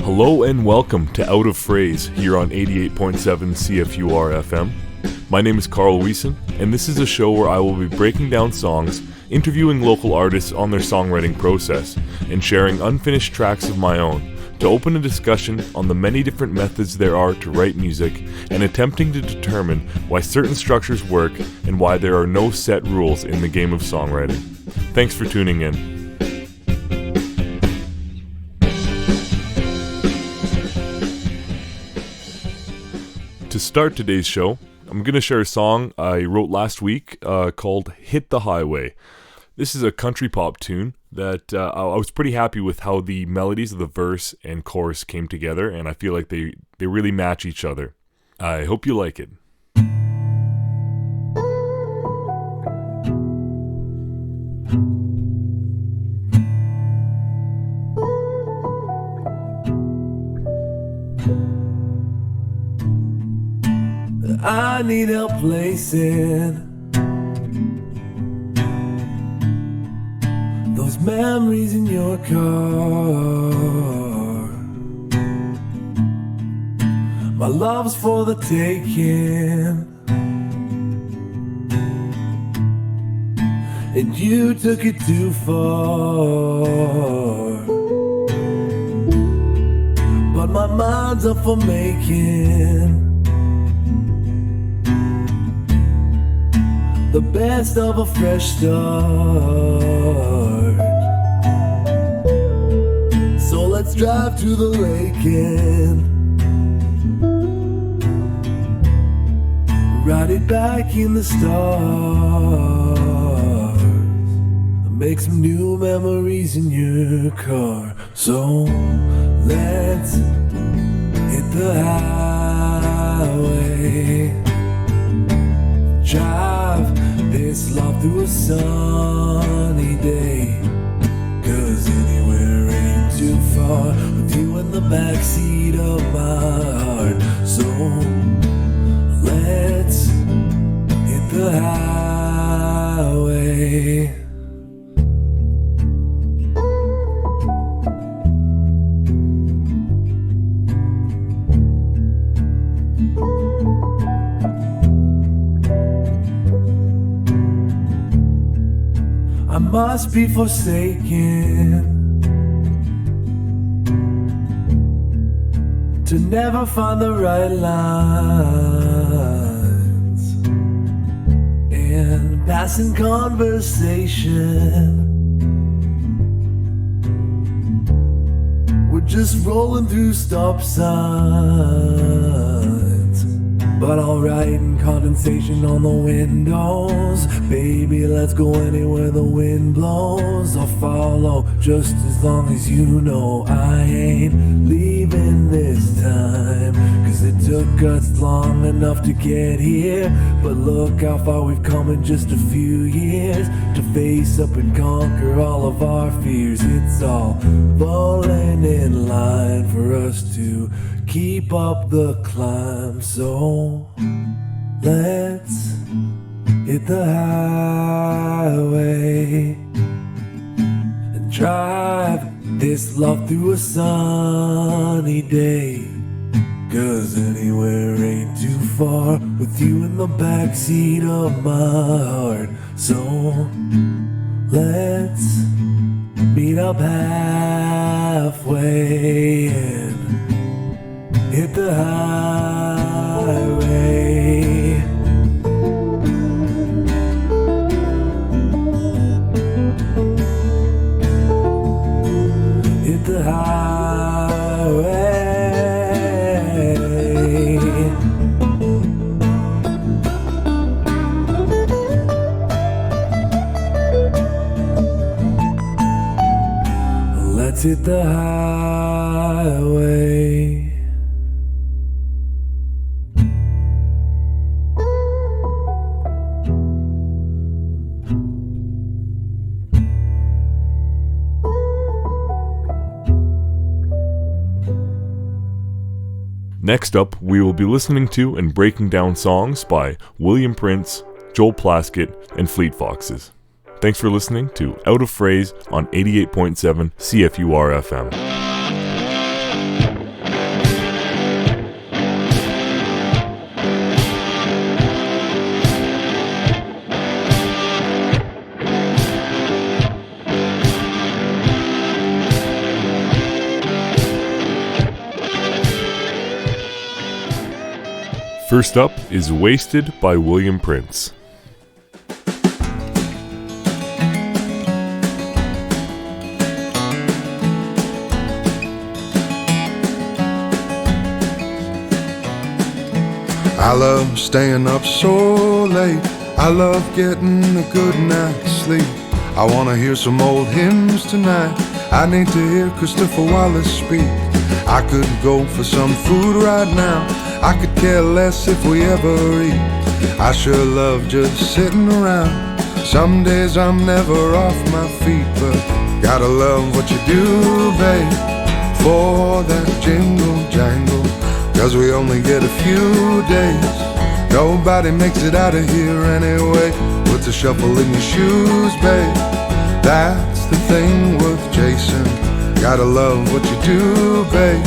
Hello and welcome to Out of Phrase here on 88.7 CFUR FM. My name is Carl Wiesen, and this is a show where I will be breaking down songs, interviewing local artists on their songwriting process, and sharing unfinished tracks of my own to open a discussion on the many different methods there are to write music and attempting to determine why certain structures work and why there are no set rules in the game of songwriting. Thanks for tuning in. To start today's show, I'm going to share a song I wrote last week called Hit the Highway. This is a country pop tune that I was pretty happy with how the melodies of the verse and chorus came together, and I feel like they really match each other. I hope you like it. I need help placing those memories in your car. My love's for the taking, and you took it too far. But my mind's up for making the best of a fresh start. So let's drive to the lake and ride it back in the stars. Make some new memories in your car. So let's hit the highway, drive this love through a sunny day, 'cause anywhere ain't too far with you in the backseat of my heart. So let's hit the highway. I must be forsaken to never find the right lines and passing conversation. We're just rolling through stop signs, but I'll write in condensation on the windows. Baby, let's go anywhere the wind blows. I'll follow just as long as you know I ain't leaving this time, 'cause it took us long enough to get here. But look how far we've come in just a few years to face up and conquer all of our fears. It's all falling in line for us to keep up the climb. So let's hit the highway and drive this love through a sunny day, 'cause anywhere ain't too far with you in the backseat of my heart. So let's meet up halfway and hit the highway. Hit the highway. Let's hit the highway. Next up, we will be listening to and breaking down songs by William Prince, Joel Plaskett, and Fleet Foxes. Thanks for listening to Out of Phrase on 88.7 CFUR FM. First up is Wasted by William Prince. I love staying up so late. I love getting a good night's sleep. I wanna hear some old hymns tonight. I need to hear Christopher Wallace speak. I could go for some food right now. I could care less if we ever eat. I sure love just sitting around. Some days I'm never off my feet, but gotta love what you do, babe, for that jingle jangle. 'Cause we only get a few days. Nobody makes it out of here anyway. Puts a shuffle in your shoes, babe. That's the thing worth chasing. Gotta love what you do, babe.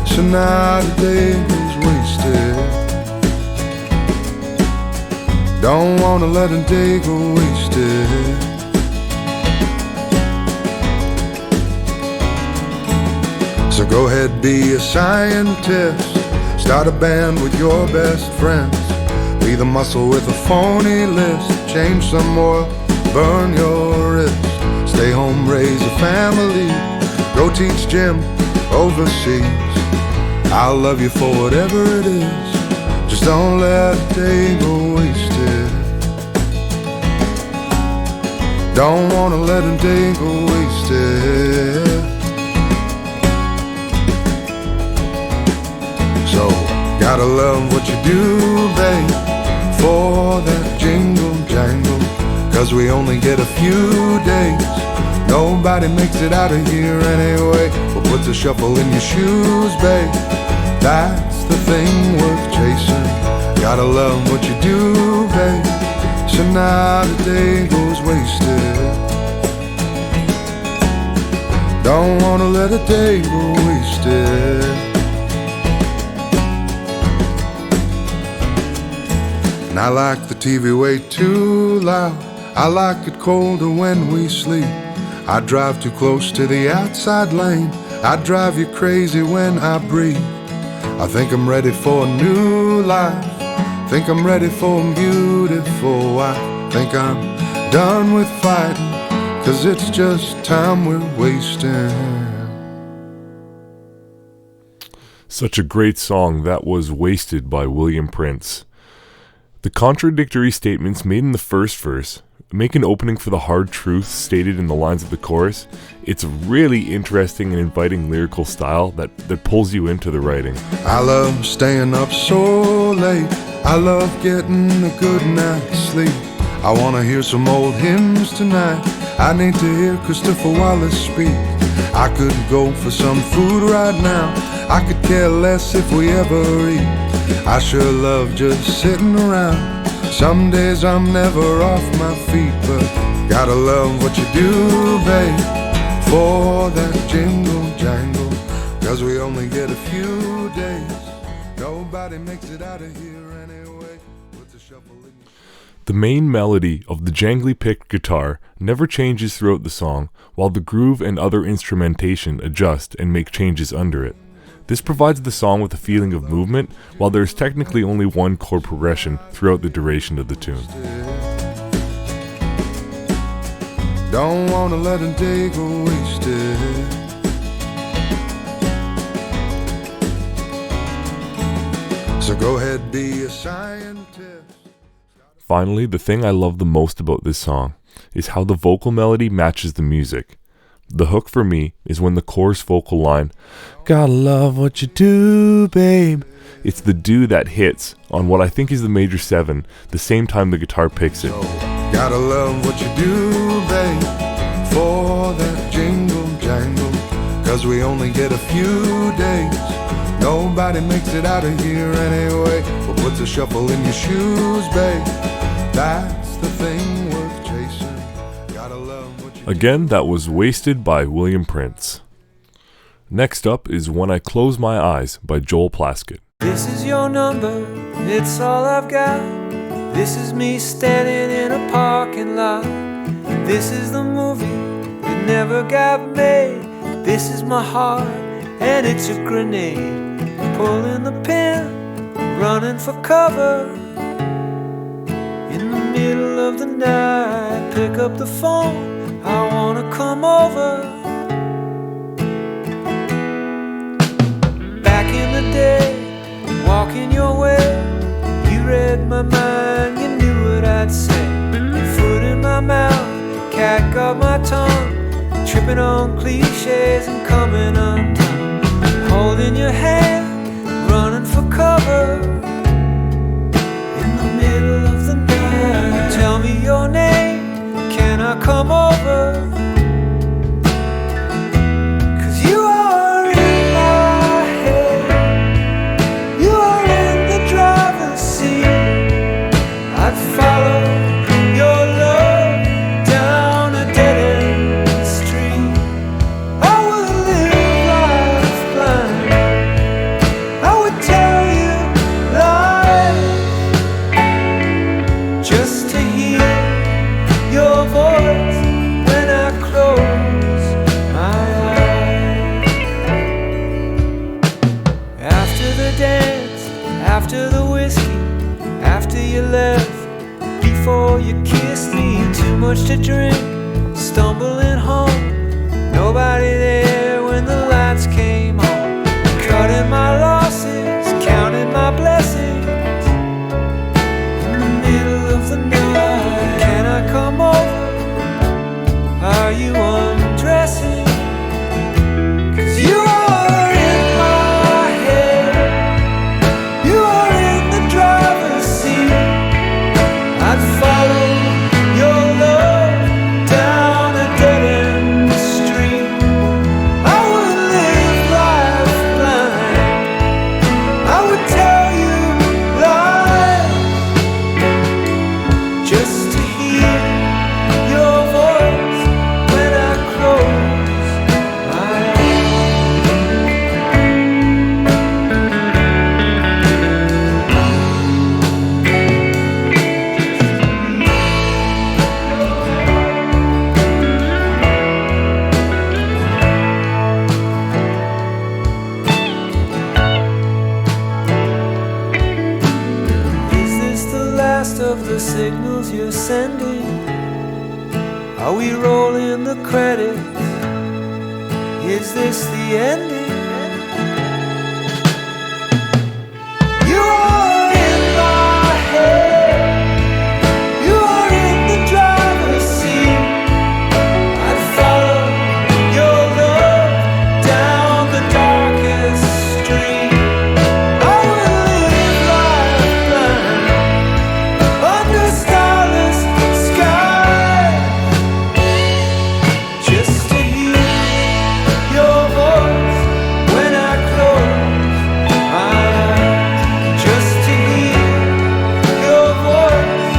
So now the day goes wasted. Don't wanna let a day go wasted. So go ahead, be a scientist. Start a band with your best friends. Be the muscle with a phony list. Change some oil, burn your wrist. Stay home, raise a family. Go teach gym overseas. I'll love you for whatever it is. Just don't let a day go wasted. Don't wanna let a day go wasted. So, gotta love what you do, babe, for that jingle jangle. 'Cause we only get a few days. Nobody makes it out of here anyway. Well, put the shuffle in your shoes, babe. That's the thing worth chasing. Gotta love what you do, babe. So now the day goes wasted. Don't wanna let a day go wasted. And I like the TV way too loud. I like it colder when we sleep. I drive too close to the outside lane. I drive you crazy when I breathe. I think I'm ready for a new life. Think I'm ready for a beautiful wife. Think I'm done with fighting. 'Cause it's just time we're wasting. Such a great song. That was Wasted by William Prince. The contradictory statements made in the first verse make an opening for the hard truths stated in the lines of the chorus. It's a really interesting and inviting lyrical style that pulls you into the writing. I love staying up so late. I love getting a good night's sleep. I wanna hear some old hymns tonight. I need to hear Christopher Wallace speak. I could go for some food right now. I could care less if we ever eat. I sure love just sitting around. Some days I'm never off my feet, but gotta love what you do, babe, for that jingle jangle. 'Cause we only get a few days. Nobody makes it out of here anyway. Puts a shuffle in your... The main melody of the jangly picked guitar never changes throughout the song, while the groove and other instrumentation adjust and make changes under it. This provides the song with a feeling of movement, while there is technically only one chord progression throughout the duration of the tune. Don't wanna let a day go wasted. So go ahead, be a scientist. Finally, the thing I love the most about this song is how the vocal melody matches the music. The hook for me is when the chorus vocal line, "Gotta love what you do, babe." It's the do that hits on what I think is the major 7, the same time the guitar picks it. So, gotta love what you do, babe, for that jingle jangle. 'Cause we only get a few days. Nobody makes it out of here anyway. Well, put the shuffle in your shoes, babe. That's the thing worth chasing. Gotta love what you Again, that was Wasted by William Prince. Next up is When I Close My Eyes by Joel Plaskett. This is your number, it's all I've got. This is me standing in a parking lot. This is the movie that never got made. This is my heart, and it's a grenade. Pulling the pin, running for cover. In the middle of the night, pick up the phone, I wanna come over. Back in the day, walking your way, you read my mind, you knew what I'd say. Foot in my mouth, cat got my tongue, tripping on cliches and coming undone. Holding your hand, running for cover. In the middle of the night, tell me your name, can I come over? 'Cause you are in my head, you are in the driver's seat. I'd follow your love down a dead-end street. I would live life blind, I would tell you lies, just to hear your voice when I close my eyes. After the dance, after the whiskey, after you left, before you kissed me, too much to drink, stumbling home, nobody there when the lights came on. Cutting my losses, counting my blessings. In the middle of the night, can I come over? Are you undressing? 'Cause you are in my head, you are in the driver's seat. I'd follow your love down a dead-end street. I would live life blind, I would tell you lies, just to hear your voice when I close my Is this the last of the signals you're sending? Are we rolling the credits? Is this the ending? You are in my head, you are in the driver's seat. I'd follow your love down the darkest street. I will live life blind, under starless sky, just to hear your voice when I close my eyes. Just to hear your voice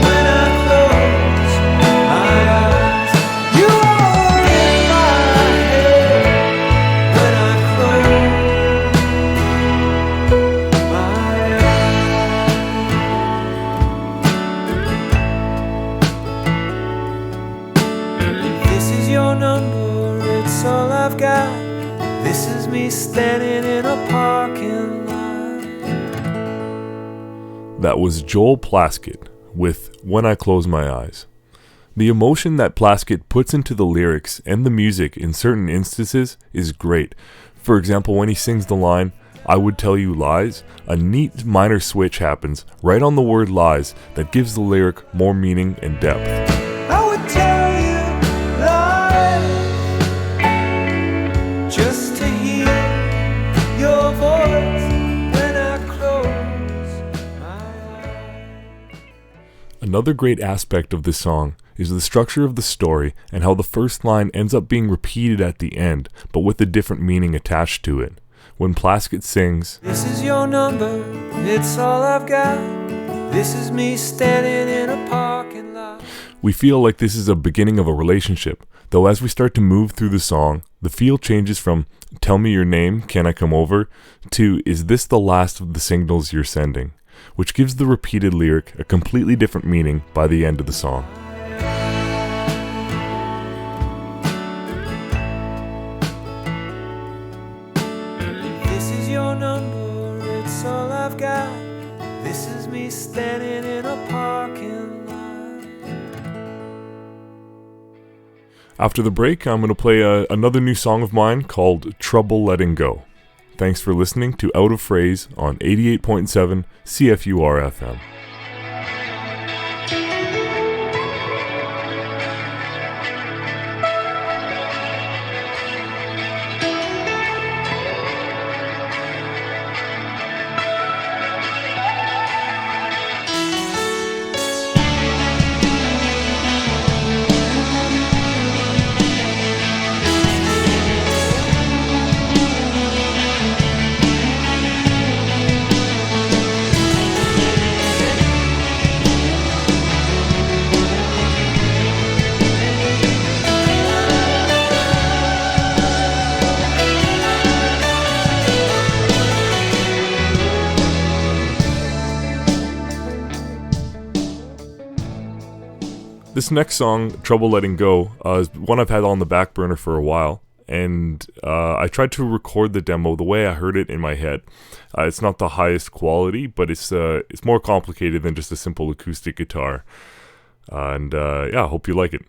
when I close my eyes. You are in my head when I close my eyes. This is your number, it's all I've got. This is me standing in a parking lot. That was Joel Plaskett with When I Close My Eyes. The emotion that Plaskett puts into the lyrics and the music in certain instances is great. For example, when he sings the line, I would tell you lies, a neat minor switch happens right on the word lies that gives the lyric more meaning and depth. I would tell you lies, just to hear your voice when I close my eyes. Another great aspect of this song is the structure of the story and how the first line ends up being repeated at the end, but with a different meaning attached to it. When Plaskett sings, This is your number, it's all I've got. This is me standing in a parking lot. we feel like this is a beginning of a relationship, though as we start to move through the song, the feel changes from tell me your name, can I come over, to is this the last of the signals you're sending, which gives the repeated lyric a completely different meaning by the end of the song. This is your number, it's all I've got. me standing in a parking lot. After the break, I'm going to play another new song of mine called Trouble Letting Go. Thanks for listening to Out of Phrase on 88.7 CFUR FM. This next song, Trouble Letting Go, is one I've had on the back burner for a while, and I tried to record the demo the way I heard it in my head. It's not the highest quality, but it's more complicated than just a simple acoustic guitar. And yeah, I hope you like it.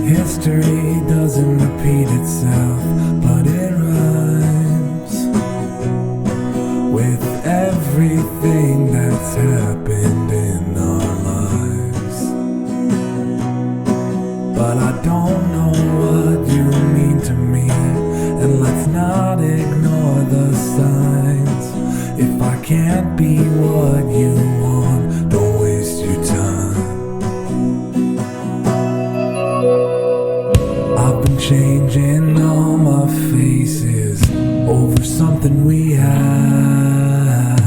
History doesn't repeat itself, but it rhymes with everything that's happened in our lives. But I don't know what you mean to me, and let's not ignore the signs. If I can't be what you want, don't waste your time. I've been changing all my faces over something we had,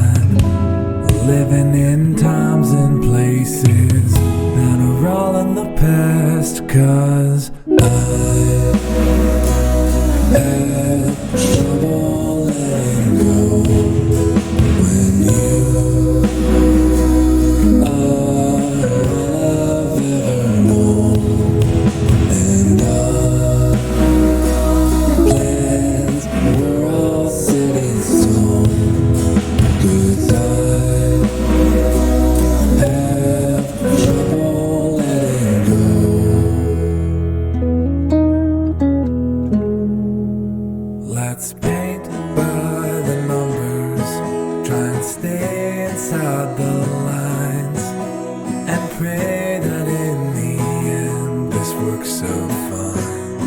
living in times and places that are all in the past, 'cause I had trouble letting go when you are all I've ever known. And our plans were all set in stone, 'cause I have trouble letting go. Let's paint by the numbers, try and stay inside the lines, and pray that in the end this works so fine.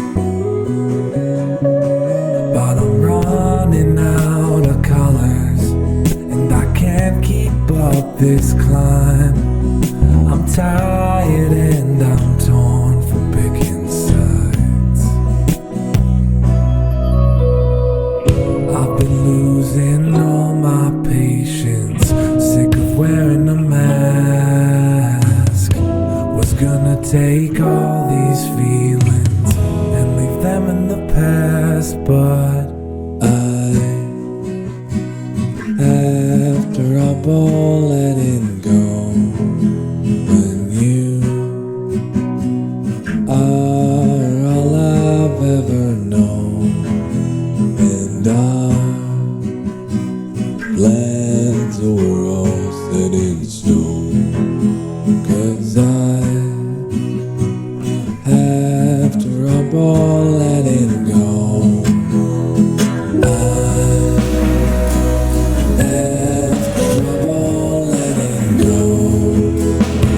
But I'm running out of colors, and I can't keep up this climb. I'm tired and I'm torn from picking sides. I've been losing all my patience, sick of wearing a mask. Was gonna take all these feelings and leave them in the past, but I have trouble letting go when you are all I've ever known. And our plans were all set in stone, 'cause I have trouble letting go. I have trouble letting go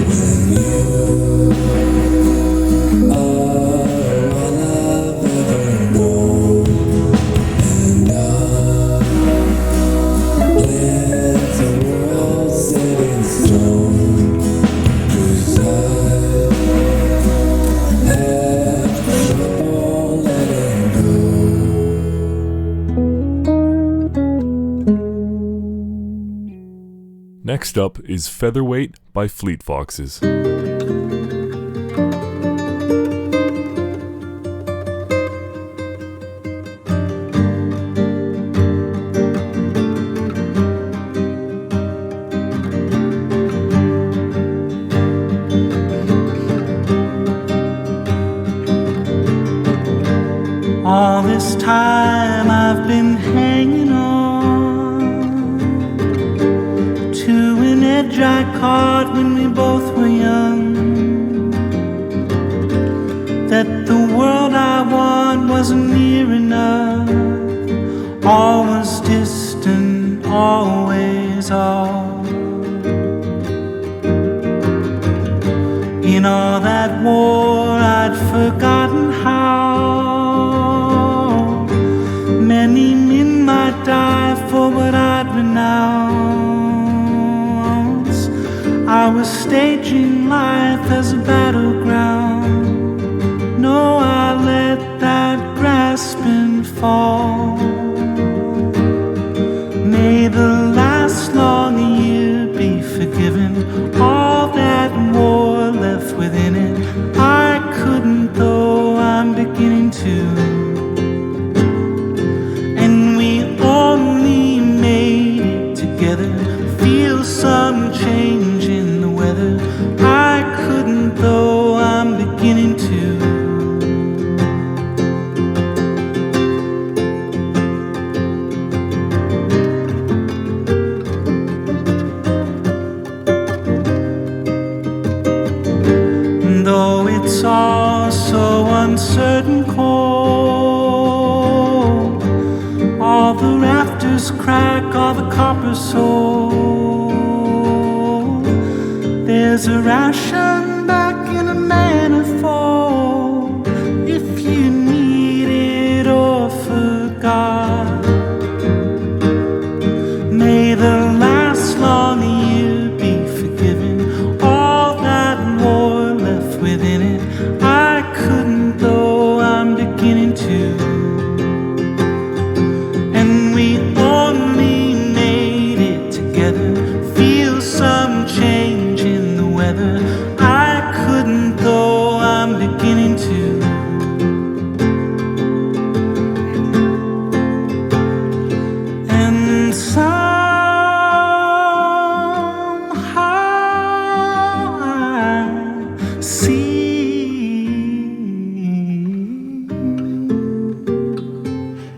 when you are all I've ever known. And our plans were all set in stone, 'cause I have trouble letting go. Next up is Featherweight by Fleet Foxes. time I've been hanging on to an edge I caught when we both were young. That the world I want wasn't near enough, all was distant, always all. In all that war I'd forgotten how many men might die for what I'd renounce. I was staging life as a battleground. No, I let that grasping fall. May the last long year be forgiven, all that war left within it. I couldn't, though I'm beginning to. And we only made it together, feel some change in the weather. I couldn't, though I'm beginning to. It's all so uncertain cold. All the rafters crack, all the copper sold. There's a ration back in a manifold if you need it or forgot. May the last long year be forgiven, all that war left within it. I couldn't, though I'm beginning to. And we only made it together, feel some change in the weather. I couldn't, though I'm beginning to. And somehow I see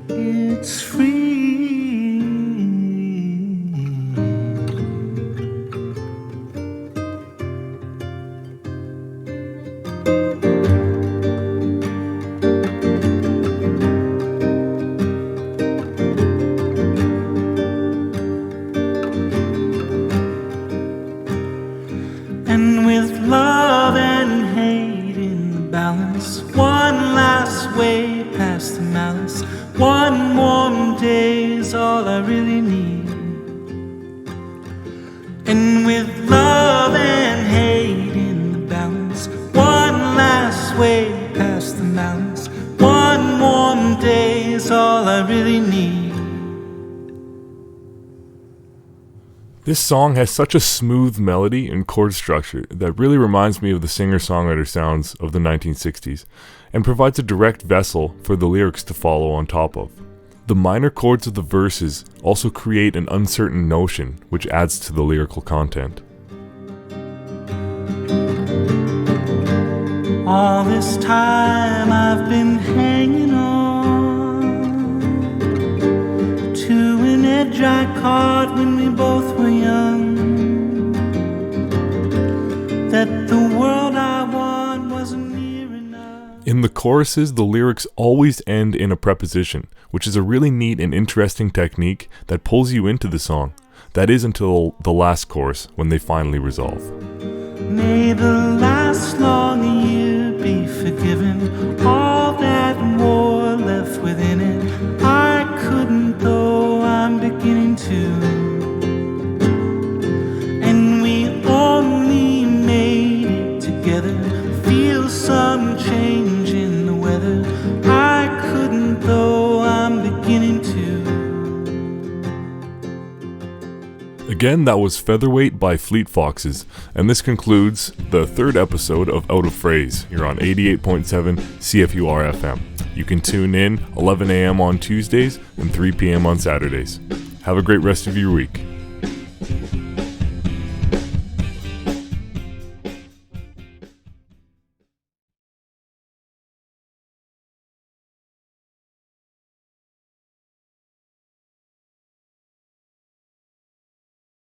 it's free. And with love and hate in the balance, one last way past the malice, one warm day is all I really need. And with love and hate in the balance, one last way past the malice, one warm day is all I really need. This song has such a smooth melody and chord structure that really reminds me of the singer-songwriter sounds of the 1960s, and provides a direct vessel for the lyrics to follow on top of. The minor chords of the verses also create an uncertain notion, which adds to the lyrical content. All this time I've been hanging on to an edge I caught when we both were young. That the world I want wasn't near enough. In the choruses, the lyrics always end in a preposition, which is a really neat and interesting technique that pulls you into the song. That is until the last chorus, when they finally resolve. May the last long year be forgiven, all that war left within it. I couldn't, though I'm beginning to. And we only made it together, feel some change in the weather. I couldn't, though I'm beginning to. Again, that was Featherweight by Fleet Foxes, and this concludes the third episode of Out of Phrase here on 88.7 CFUR FM. You can tune in 11 a.m. on Tuesdays and 3 p.m. on Saturdays. Have a great rest of your week.